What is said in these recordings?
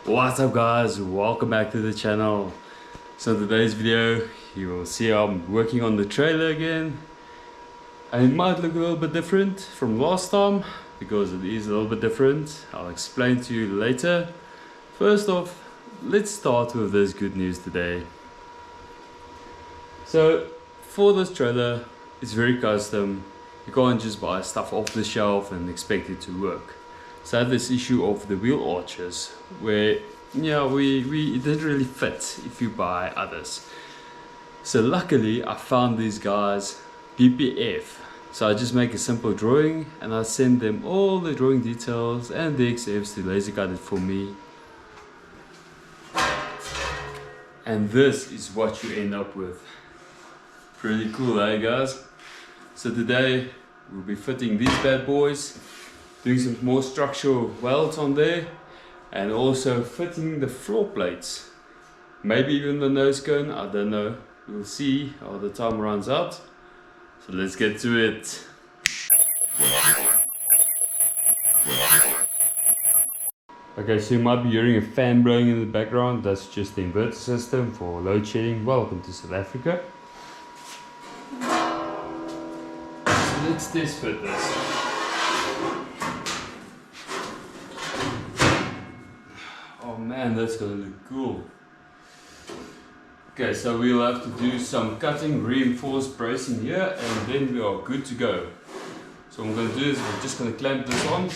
What's up guys, welcome back to the channel. So in today's video you will see I'm working on the trailer again, and it might look a little bit different from last time because it is a little bit different. I'll explain to you later. First off, let's start with this good news today. So for this trailer, it's very custom. You can't just buy stuff off the shelf and expect it to work. So I had this issue of the wheel arches where it didn't really fit if you buy others. So luckily I found these guys BPF. So I just make a simple drawing and I send them all the drawing details and the XFs to laser cut it for me. And this is what you end up with. Pretty cool, eh guys? So today we'll be fitting these bad boys, doing some more structural welds on there, and also fitting the floor plates. Maybe even the nose cone, I don't know. We'll see how the time runs out. So let's get to it. Okay, so you might be hearing a fan blowing in the background. That's just the inverter system for load shedding. Welcome to South Africa. So let's test fit this. Oh man, that's gonna look cool. Okay, so we'll have to do some cutting, reinforced bracing here, and then we are good to go. So what I'm gonna do is we're just gonna clamp this on.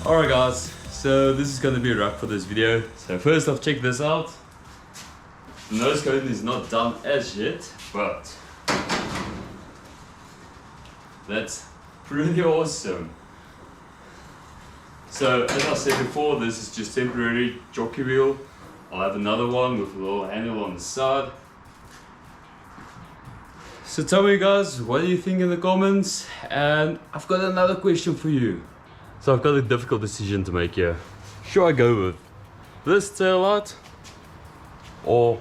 Alright guys, so this is gonna be a wrap for this video. So first off, check this out. The nose coating is not done as yet, but that's pretty awesome. So as I said before, this is just temporary jockey wheel. I'll have another one with a little handle on the side. So tell me guys, what do you think in the comments? And I've got another question for you. So I've got a difficult decision to make here. Should I go with this tail light or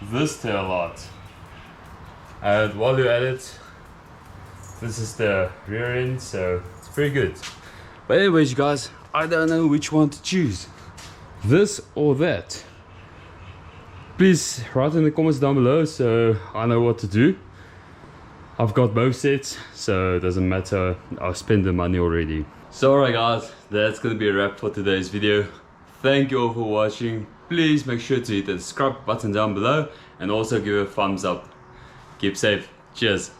this tail light? And while you're at it, this is the rear end, so it's pretty good. But anyways guys, I don't know which one to choose. This or that. Please write in the comments down below so I know what to do. I've got both sets, so it doesn't matter, I've spent the money already. So alright guys, that's gonna be a wrap for today's video. Thank you all for watching. Please make sure to hit the subscribe button down below and also give a thumbs up. Keep safe. Cheers.